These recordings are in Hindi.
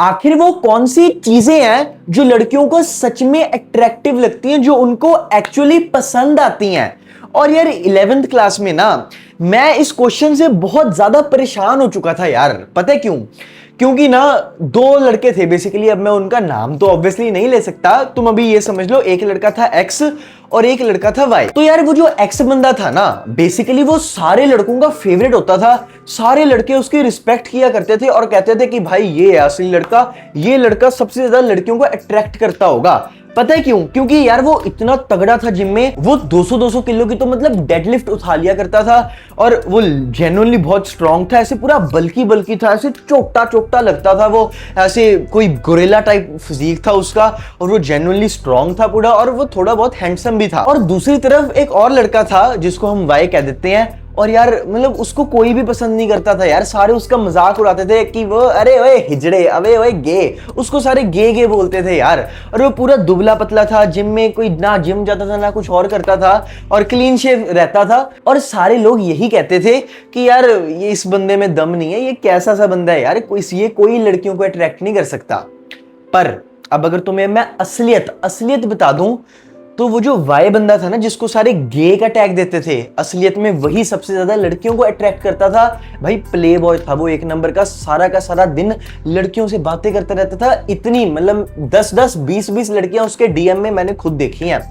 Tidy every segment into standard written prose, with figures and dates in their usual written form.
आखिर वो कौन सी चीजें हैं जो लड़कियों को सच में अट्रैक्टिव लगती हैं, जो उनको एक्चुअली पसंद आती हैं। और यार 11th क्लास में ना मैं इस क्वेश्चन से बहुत ज्यादा परेशान हो चुका था यार। पता है क्यों? क्योंकि ना दो लड़के थे बेसिकली। अब मैं उनका नाम तो ऑब्वियसली नहीं ले सकता, तुम अभी ये समझ लो, एक लड़का था एक्स और एक लड़का था वाई। तो यार वो जो एक्स बंदा था ना, बेसिकली वो सारे लड़कों का फेवरेट होता था। सारे लड़के उसकी रिस्पेक्ट किया करते थे और कहते थे कि भाई ये असली लड़का, ये लड़का सबसे ज्यादा लड़कियों को अट्रैक्ट करता होगा। पता है क्यों? क्योंकि यार वो इतना तगड़ा था जिम में, वो 200-200 किलो की तो मतलब डेडलिफ्ट उठा लिया करता था। और वो जेन्युइनली बहुत स्ट्रांग था, ऐसे पूरा बल्की था, ऐसे चोकटा चोकटा लगता था वो, ऐसे कोई गोरिल्ला टाइप फिजिक था उसका। और वो जेन्युइनली स्ट्रांग था पूरा, और वो थोड़ा बहुत हैंडसम भी था। और दूसरी तरफ एक और लड़का था जिसको हम वाई कह देते हैं। और यार मतलब उसको कोई भी पसंद नहीं करता था यार, सारे उसका मजाक उड़ाते थे कि वो अरे ओए हिजड़े, अबे ओए गे, उसको सारे गे गे बोलते थे यार। और वो पूरा दुबला पतला था, जिम में कोई ना जिम जाता था ना कुछ और करता था, और क्लीन शेव रहता था। और सारे लोग यही कहते थे कि यार ये इस बंदे में दम नहीं है, ये कैसा सा बंदा है यार, ये कोई लड़कियों को अट्रैक्ट नहीं कर सकता। पर अब अगर तुम्हें मैं असलियत बता दूं, तो वो जो वाई बंदा था ना, जिसको सारे गे का टैग देते थे, असलियत में वही सबसे ज्यादा लड़कियों को अट्रैक्ट करता था। भाई प्ले बॉय था वो एक नंबर का सारा दिन लड़कियों से बातें करता रहता था। इतनी मतलब 10-10 20-20 लड़कियां उसके डीएम में मैंने खुद देखी हैं।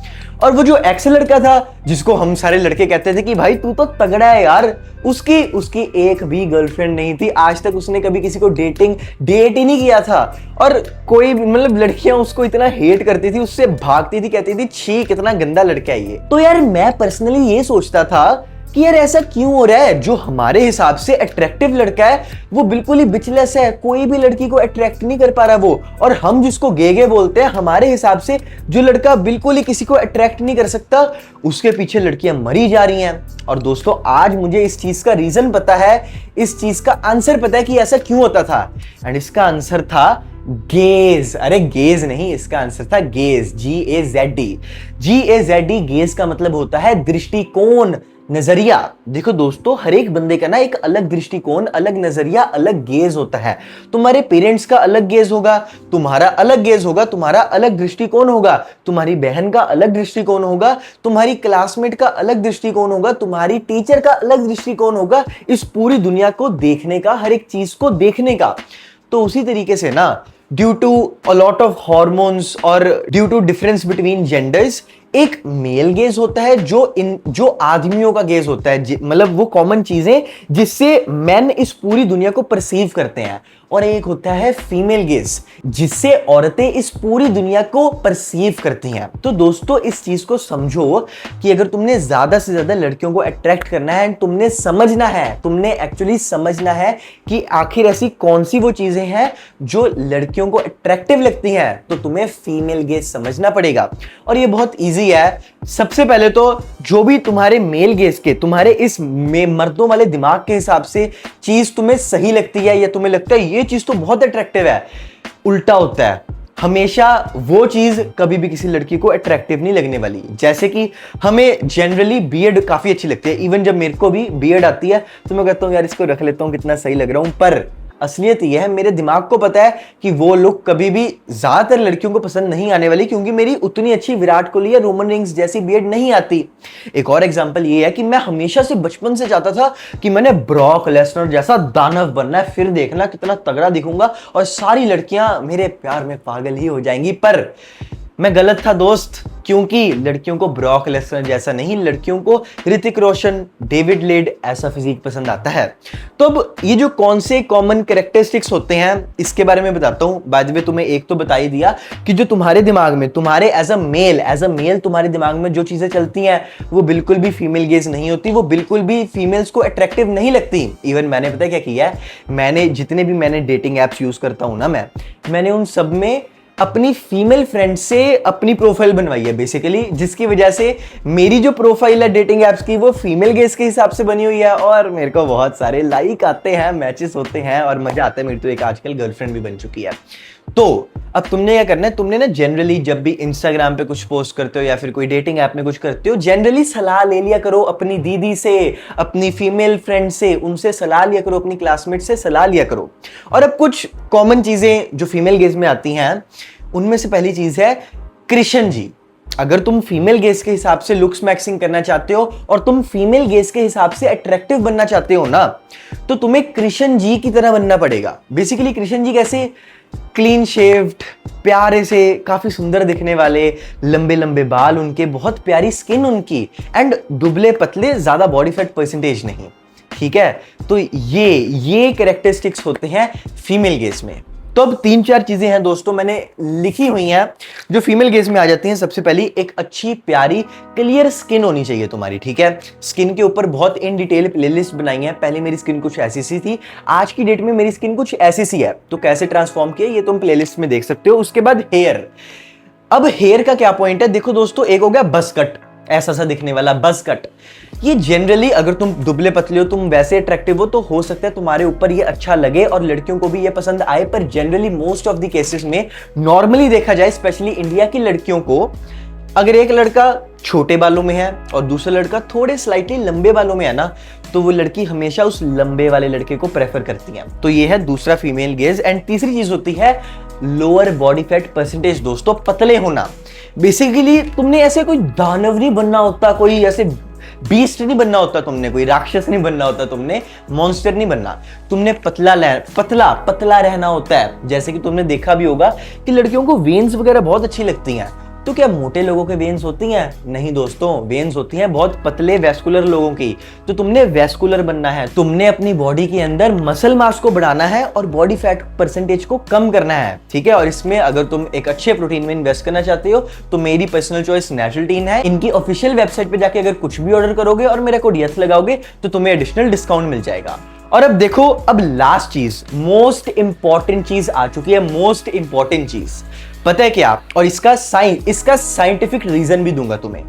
और वो जो एक्स लड़का था, जिसको हम सारे लड़के कहते थे कि भाई तू तो तगड़ा है यार, उसकी एक भी गर्लफ्रेंड नहीं थी। आज तक उसने कभी किसी को डेट ही नहीं किया था। और कोई मतलब लड़कियां उसको इतना हेट करती थी, उससे भागती थी, कहती थी छी कितना गंदा लड़का है ये। तो यार मैं पर्सनली ये सोचता था कि यार ऐसा क्यों हो रहा है? जो हमारे हिसाब से अट्रैक्टिव लड़का है वो बिल्कुल ही बिचलेस है, कोई भी लड़की को अट्रैक्ट नहीं कर पा रहा वो। और हम जिसको गे बोलते हैं, हमारे हिसाब से जो लड़का बिल्कुल ही किसी को अट्रैक्ट नहीं कर सकता, उसके पीछे लड़कियां मरी जा रही हैं। और दोस्तों आज मुझे इस चीज का रीजन पता है, इस चीज का आंसर पता है कि ऐसा क्यों होता था। एंड इसका आंसर था गेज। अरे गेज नहीं, इसका आंसर था गेज, GAZD। गेज का मतलब होता है दृष्टिकोण, नजरिया। देखो दोस्तों, हर एक बंदे का ना एक अलग दृष्टिकोण, अलग नजरिया, अलग गेज होता है। तुम्हारे पेरेंट्स का अलग गेज होगा, तुम्हारा अलग गेज होगा, तुम्हारा अलग दृष्टिकोण होगा, तुम्हारी बहन का अलग दृष्टिकोण होगा, तुम्हारी क्लासमेट का अलग दृष्टिकोण होगा, तुम्हारी टीचर का अलग दृष्टिकोण होगा, इस पूरी दुनिया को देखने का, हर एक चीज को देखने का। तो उसी तरीके से ना, due to a lot of hormones और due to difference between genders, एक मेल गेज होता है जो आदमियों का गेज होता है, मतलब वो कॉमन चीजें जिससे मैन इस पूरी दुनिया को परसीव करते हैं। और एक होता है फीमेल गेज, जिससे औरतें इस पूरी दुनिया को परसीव करती हैं। तो दोस्तों इस चीज को समझो कि अगर तुमने ज्यादा से ज्यादा लड़कियों को अट्रैक्ट करना है, तुमने एक्चुअली समझना है कि आखिर ऐसी कौन सी वो चीजें हैं जो लड़कियों को अट्रैक्टिव लगती हैं, तो तुम्हें फीमेल गेज समझना पड़ेगा। और ये बहुत ईजी है। सबसे पहले तो जो भी तुम्हारे मेल गेज के, तुम्हारे इस मर्दों वाले दिमाग के हिसाब से चीज तुम्हें सही लगती है, या तुम्हें लगता है ये चीज तो बहुत अट्रैक्टिव है, उल्टा होता है। हमेशा वो चीज कभी भी किसी लड़की को अट्रैक्टिव नहीं लगने वाली। जैसे कि हमें जनरली बियर्ड काफी अच्छी लगती है, इवन जब मेरे को भी बियर्ड आती है तो मैं कहता हूं यार इसको रख लेता हूं, कितना सही लग रहा हूं। पर असलियत यह है, मेरे दिमाग को पता है कि वो लुक कभी भी ज्यादातर लड़कियों को पसंद नहीं आने वाली, क्योंकि मेरी उतनी अच्छी विराट कोहली या रोमन रेंस जैसी बियर्ड नहीं आती। एक और एग्जांपल ये है कि मैं हमेशा से बचपन से चाहता था कि मैंने ब्रॉक लेसनर जैसा दानव बनना है, फिर देखना कितना तगड़ा दिखूंगा और सारी लड़कियां मेरे प्यार में पागल ही हो जाएंगी। पर मैं गलत था दोस्त, क्योंकि लड़कियों को ब्रॉक लेसनर जैसा नहीं, लड़कियों को ऋतिक रोशन, डेविड लेड ऐसा फिजिक पसंद आता है। तो अब ये जो कौन से कॉमन कैरेक्टरिस्टिक्स होते हैं इसके बारे में बताता हूं। बाय द वे तुम्हें एक तो बता ही दिया कि जो तुम्हारे दिमाग में, तुम्हारे एज अ मेल तुम्हारे दिमाग में जो चीजें चलती हैं वो बिल्कुल भी फीमेल गेज नहीं होती, वो बिल्कुल भी फीमेल्स को अट्रैक्टिव नहीं लगती। इवन मैंने पता क्या किया है, मैंने जितने भी डेटिंग एप्स यूज करता हूं ना, मैंने उन सब में अपनी फीमेल फ्रेंड से अपनी प्रोफाइल बनवाई है बेसिकली, जिसकी वजह से मेरी जो प्रोफाइल है डेटिंग एप्स की वो फीमेल गेज के हिसाब से बनी हुई है, और मेरे को बहुत सारे लाइक आते हैं, मैचेस होते हैं और मजा आता है। मेरी तो एक आजकल गर्लफ्रेंड भी बन चुकी है। तो अब तुमने क्या करना है, तुमने ना जनरली जब भी इंस्टाग्राम पे कुछ पोस्ट करते हो या फिर कोई डेटिंग ऐप में कुछ करते हो, जनरली सलाह ले लिया करो अपनी दीदी से, अपनी फीमेल फ्रेंड से, उनसे सलाह लिया करो, अपनी क्लासमेट से सलाह लिया करो। और अब कुछ कॉमन चीजें जो फीमेल गेज में आती हैं, उनमें से पहली चीज है कृष्ण जी। अगर तुम फीमेल गेज के हिसाब से लुक्स मैक्सिंग करना चाहते हो और तुम फीमेल गेज के हिसाब से अट्रैक्टिव बनना चाहते हो ना, तो तुम्हें कृष्ण जी की तरह बनना पड़ेगा। बेसिकली कृष्ण जी कैसे, क्लीन शेव्ड, प्यारे से, काफी सुंदर दिखने वाले, लंबे लंबे बाल उनके, बहुत प्यारी स्किन उनकी, एंड दुबले पतले, ज्यादा बॉडी फैट परसेंटेज नहीं। ठीक है, तो ये कैरेक्टरिस्टिक्स होते हैं फीमेल गेज में। तो अब 3-4 चीजें हैं दोस्तों मैंने लिखी हुई हैं जो फीमेल गेज में आ जाती हैं। सबसे पहली, एक अच्छी प्यारी क्लियर स्किन होनी चाहिए तुम्हारी। ठीक है, स्किन के ऊपर बहुत इन डिटेल प्लेलिस्ट बनाई है। पहले मेरी स्किन कुछ ऐसी सी थी, आज की डेट में मेरी स्किन कुछ ऐसी सी है, तो कैसे ट्रांसफॉर्म किया ये तुम प्लेलिस्ट में देख सकते हो। उसके बाद हेयर। अब हेयर का क्या पॉइंट है, देखो दोस्तों, एक हो गया बस कट, ऐसा सा दिखने वाला बस कट। ये जनरली अगर तुम दुबले पतले हो, तुम वैसे अट्रैक्टिव हो, तो हो सकता है तुम्हारे ऊपर ये अच्छा लगे और लड़कियों को भी ये पसंद आए। पर generally most of the cases में नॉर्मली देखा जाए, स्पेशली इंडिया की लड़कियों को, अगर एक लड़का छोटे बालों में है और दूसरा लड़का थोड़े स्लाइटली लंबे बालों में है ना, तो वो लड़की हमेशा उस लंबे वाले लड़के को प्रेफर करती है। तो ये है दूसरा फीमेल गेज। एंड तीसरी चीज होती है लोअर बॉडी फैट परसेंटेज। दोस्तों, पतले होना। बेसिकली तुमने ऐसे कोई दानव नहीं बनना होता, कोई ऐसे बीस्ट नहीं बनना होता, तुमने कोई राक्षस नहीं बनना होता, तुमने मॉन्स्टर नहीं बनना, तुमने पतला रहना होता है। जैसे कि तुमने देखा भी होगा कि लड़कियों को वेन्स वगैरह बहुत अच्छी लगती हैं। तो क्या मोटे लोगों के वेन्स होती हैं? नहीं दोस्तों, वेन्स होती हैं बहुत पतले वैस्कुलर लोगों की। तो तुमने वैस्कुलर बनना है, तुमने अपनी बॉडी के अंदर मसल मास को बढ़ाना है और बॉडी फैट परसेंटेज को कम करना है। ठीक है, और इसमें अगर तुम एक अच्छे प्रोटीन में इन्वेस्ट करना चाहते हो तो मेरी पर्सनल चॉइस नेचुरलटीन है। इनकी ऑफिशियल वेबसाइट पे जाके अगर कुछ भी ऑर्डर करोगे और मेरा कोड यस लगाओगे तो तुम्हें एडिशनल डिस्काउंट मिल जाएगा। और अब देखो, अब लास्ट चीज, मोस्ट इंपॉर्टेंट चीज आ चुकी है। मोस्ट इंपॉर्टेंट चीज पता है क्या? और इसका साइंटिफिक रीजन भी दूंगा तुम्हें।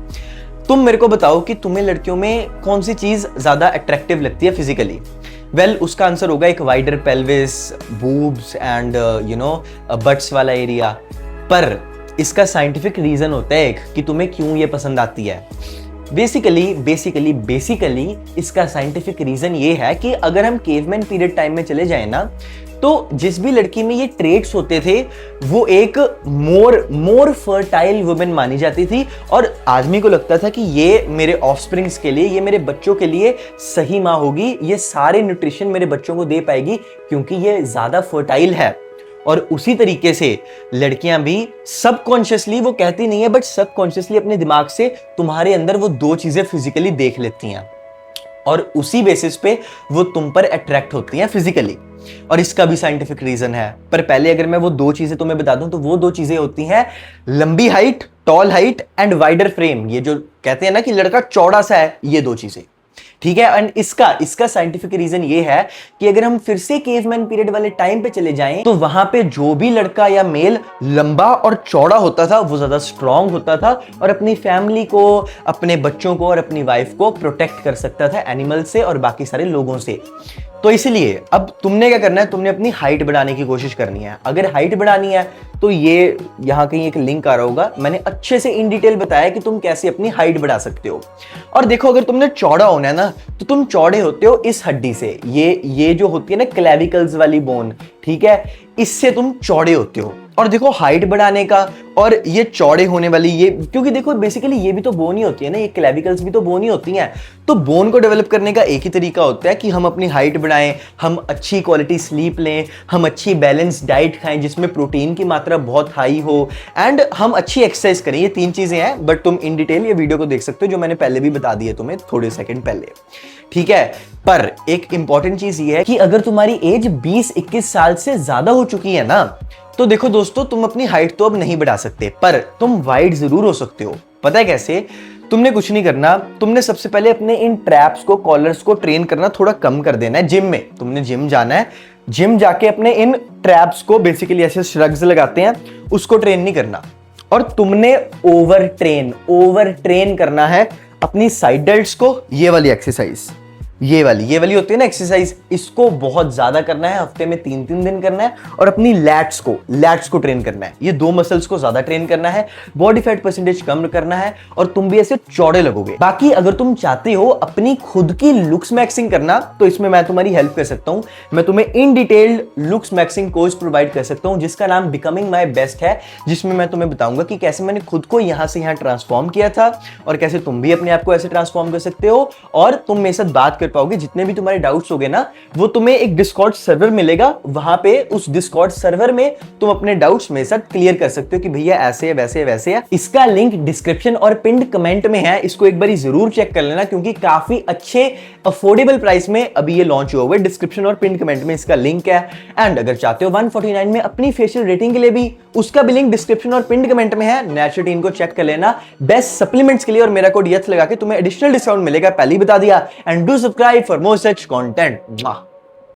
तुम मेरे को बताओ कि तुम्हें लड़कियों में कौन सी चीज ज्यादा अट्रैक्टिव लगती है फिजिकली? वेल, उसका आंसर होगा एक wider pelvis, boobs and butts वाला एरिया। पर इसका साइंटिफिक रीजन होता है एक, कि तुम्हें क्यों ये पसंद आती है। बेसिकली इसका साइंटिफिक रीजन ये है कि अगर हम केवमैन पीरियड टाइम में चले जाएं ना, तो जिस भी लड़की में ये ट्रेट्स होते थे वो एक मोर फर्टाइल वुमेन मानी जाती थी, और आदमी को लगता था कि ये मेरे ऑफस्प्रिंग्स के लिए, ये मेरे बच्चों के लिए सही माँ होगी, ये सारे न्यूट्रिशन मेरे बच्चों को दे पाएगी क्योंकि ये ज्यादा फर्टाइल है। और उसी तरीके से लड़कियां भी सबकॉन्शियसली, वो कहती नहीं है बट सबकॉन्शियसली अपने दिमाग से तुम्हारे अंदर वो दो चीजें फिजिकली देख लेती हैं और उसी बेसिस पे वो तुम पर अट्रैक्ट होती हैं फिजिकली। और इसका भी साइंटिफिक रीजन है। पर पहले अगर मैं वो दो चीजें तुम्हें बता दूं, तो वो दो चीजें होती हैं लंबी height, tall height and wider frame. ये जो कहते हैं ना कि लड़का चौड़ा सा है, ये दो चीजें। ठीक है, एंड इसका साइंटिफिक रीजन ये है कि अगर हम फिर से केवमैन पीरियड वाले टाइम पे चले जाएं, तो वहां पे जो भी लड़का या मेल लंबा और चौड़ा होता था वो ज्यादा स्ट्रांग होता था और अपनी फैमिली को, अपने बच्चों को और अपनी वाइफ को प्रोटेक्ट कर सकता था एनिमल से और बाकी सारे लोगों से। तो इसलिए अब तुमने क्या करना है, तुमने अपनी हाइट बढ़ाने की कोशिश करनी है। अगर हाइट बढ़ानी है तो ये यहाँ कहीं एक लिंक आ रहा होगा, मैंने अच्छे से इन डिटेल बताया कि तुम कैसे अपनी हाइट बढ़ा सकते हो। और देखो, अगर तुमने चौड़ा होना है ना, तो तुम चौड़े होते हो इस हड्डी से, ये जो होती है ना क्लेविकल्स वाली बोन, ठीक है, इससे तुम चौड़े होते हो। और देखो, हाइट बढ़ाने का और ये चौड़े होने वाली, ये क्योंकि देखो बेसिकली ये भी तो बोन ही होती है ना, ये क्लेविकल्स भी तो बोन ही होती हैं। तो बोन को डेवलप करने का एक ही तरीका होता है कि हम अपनी हाइट बढ़ाएं, हम अच्छी क्वालिटी स्लीप लें, हम अच्छी बैलेंस डाइट खाएं जिसमें प्रोटीन की मात्रा बहुत हाई हो, एंड हम अच्छी एक्सरसाइज करें। ये 3 चीजें हैं, बट तुम इन डिटेल ये वीडियो को देख सकते हो जो मैंने पहले भी बता दिया तुम्हें थोड़े सेकंड पहले। ठीक है, पर एक इंपॉर्टेंट चीज ये है कि अगर तुम्हारी एज 20-21 साल से ज्यादा हो चुकी है ना, तो देखो दोस्तों, तुम अपनी हाइट तो अब नहीं बढ़ा सकते, पर तुम वाइड जरूर हो सकते हो। पता है कैसे? तुमने कुछ नहीं करना, तुमने सबसे पहले अपने इन ट्रैप्स को, कॉलर्स को ट्रेन करना थोड़ा कम कर देना है। जिम में तुमने जिम जाना है, जिम जाके अपने इन ट्रैप्स को, बेसिकली ऐसे श्रग्स लगाते हैं, उसको ट्रेन नहीं करना। और तुमने ओवर ट्रेन करना है अपनी साइड डेल्ट्स को, ये वाली एक्सरसाइज, ये वाली होती है ना एक्सरसाइज, इसको बहुत ज्यादा करना है, हफ्ते में 3-3 दिन करना है, और अपनी लैट्स को ट्रेन करना है। ये 2 मसल्स को ज्यादा ट्रेन करना है, बॉडी फैट परसेंटेज कम करना है, और तुम भी ऐसे चौड़े लगोगे। बाकी अगर तुम चाहते हो अपनी खुद की लुक्स मैक्सिंग करना, तो इसमें मैं तुम्हारी हेल्प कर सकता हूं। मैं तुम्हें इन detailed looks maxing course provide कर सकता हूं, जिसका नाम बिकमिंग माई बेस्ट है, जिसमें मैं तुम्हें बताऊंगा कि कैसे मैंने खुद को यहां से यहां ट्रांसफॉर्म किया था, और कैसे तुम भी अपने आप को ऐसे ट्रांसफॉर्म कर सकते हो, और तुम मेरे साथ बात कर पाओगे। जितने भी तुम्हारे डाउट्स होंगे ना, वो तुम्हें एक डिस्कॉर्ड सर्वर मिलेगा, वहां पे उस डिस्कॉर्ड सर्वर में तुम अपने डाउट्स मेरे साथ क्लियर कर सकते हो कि भैया ऐसे है, वैसे है, वैसे है। इसका लिंक डिस्क्रिप्शन और पिन्ड कमेंट में है, इसको एक बार जरूर चेक कर लेना, क्योंकि काफी अच्छे अफोर्डेबल प्राइस में अभी ये लॉन्च हुआ है। डिस्क्रिप्शन और पिन्ड कमेंट में इसका लिंक है। एंड अगर चाहते हो 149 में अपनी फेशियल रेटिंग के लिए भी, उसका भी लिंक डिस्क्रिप्शन और पिन्ड कमेंट में है। नैचुरटीन को चेक कर लेना बेस्ट सप्लीमेंट्स के लिए, और मेरा कोड यथ लगा के तुम्हें एडिशनल डिस्काउंट मिलेगा, पहले ही बता दिया। And do subscribe for more such content.